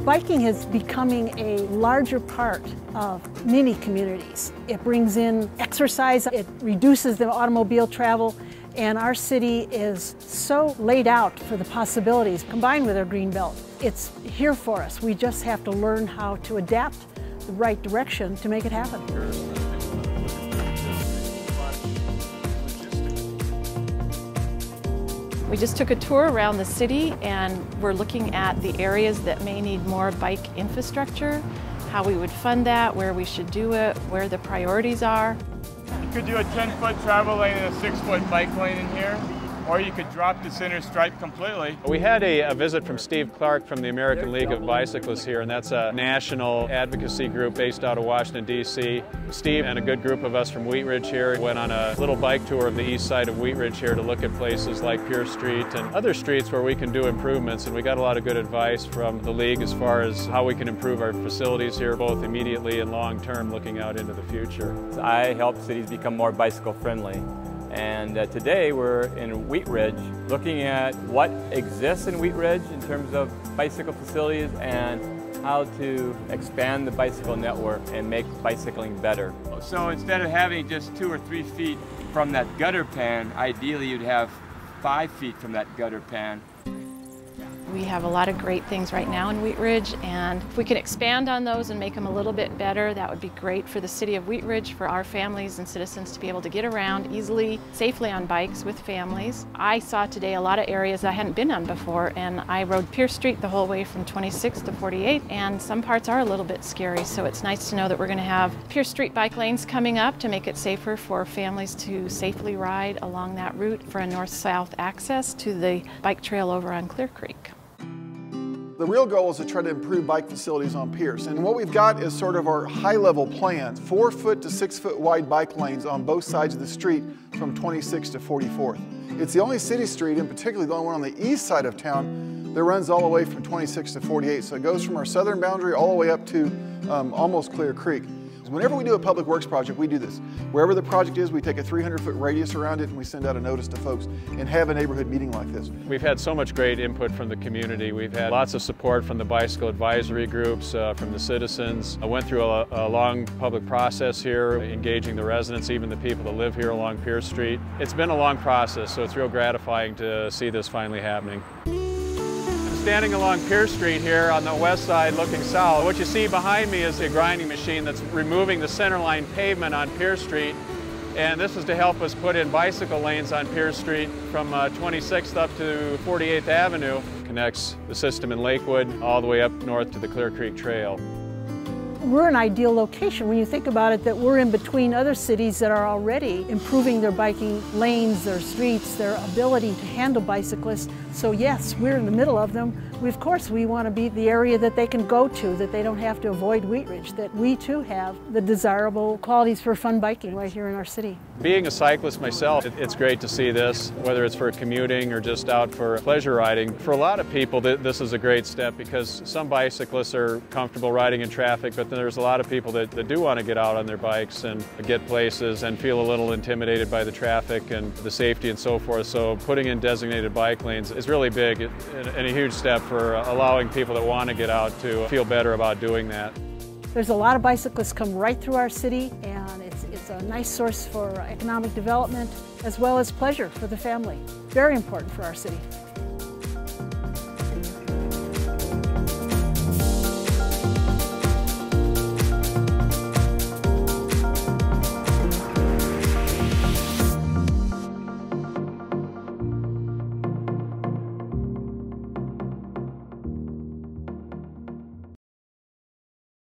Biking is becoming a larger part of many communities. It brings in exercise, it reduces the automobile travel, and our city is so laid out for the possibilities combined with our green belt. It's here for us. We just have to learn how to adapt the right direction to make it happen. We just took a tour around the city and we're looking at the areas that may need more bike infrastructure, how we would fund that, where we should do it, where the priorities are. You could do a 10-foot travel lane and a 6-foot bike lane in here, or you could drop the center stripe completely. We had a visit from Steve Clark from the American League of Bicyclists here, and that's a national advocacy group based out of Washington, D.C. Steve and a good group of us from Wheat Ridge here went on a little bike tour of the east side of Wheat Ridge here to look at places like Pierce Street and other streets where we can do improvements, and we got a lot of good advice from the league as far as how we can improve our facilities here, both immediately and long-term, looking out into the future. I help cities become more bicycle friendly. And today we're in Wheat Ridge looking at what exists in Wheat Ridge in terms of bicycle facilities and how to expand the bicycle network and make bicycling better. So instead of having just 2 or 3 feet from that gutter pan, ideally you'd have 5 feet from that gutter pan. We have a lot of great things right now in Wheat Ridge, and if we can expand on those and make them a little bit better, that would be great for the city of Wheat Ridge, for our families and citizens to be able to get around easily, safely on bikes with families. I saw today a lot of areas I hadn't been on before, and I rode Pierce Street the whole way from 26 to 48, and some parts are a little bit scary, so it's nice to know that we're going to have Pierce Street bike lanes coming up to make it safer for families to safely ride along that route for a north-south access to the bike trail over on Clear Creek. The real goal is to try to improve bike facilities on Pierce. And what we've got is sort of our high-level plans, 4-foot to 6-foot wide bike lanes on both sides of the street from 26th to 44th. It's the only city street, and particularly the only one on the east side of town, that runs all the way from 26 to 48. So it goes from our southern boundary all the way up to almost Clear Creek. Whenever we do a public works project, we do this. Wherever the project is, we take a 300-foot radius around it and we send out a notice to folks and have a neighborhood meeting like this. We've had so much great input from the community. We've had lots of support from the bicycle advisory groups, from the citizens. I went through a long public process here, engaging the residents, even the people that live here along Pierce Street. It's been a long process, so it's real gratifying to see this finally happening. Standing along Pierce Street here on the west side looking south. What you see behind me is a grinding machine that's removing the centerline pavement on Pierce Street, and this is to help us put in bicycle lanes on Pierce Street from 26th up to 48th Avenue. Connects the system in Lakewood all the way up north to the Clear Creek Trail. We're an ideal location when you think about it, that we're in between other cities that are already improving their biking lanes, their streets, their ability to handle bicyclists. So yes, we're in the middle of them. Of course, we want to be the area that they can go to, that they don't have to avoid Wheat Ridge, that we too have the desirable qualities for fun biking right here in our city. Being a cyclist myself, it's great to see this, whether it's for commuting or just out for pleasure riding. For a lot of people, this is a great step because some bicyclists are comfortable riding in traffic, but then there's a lot of people that do want to get out on their bikes and get places and feel a little intimidated by the traffic and the safety and so forth. So putting in designated bike lanes is really big and a huge step for allowing people that want to get out to feel better about doing that. There's a lot of bicyclists come right through our city, and it's a nice source for economic development as well as pleasure for the family. Very important for our city.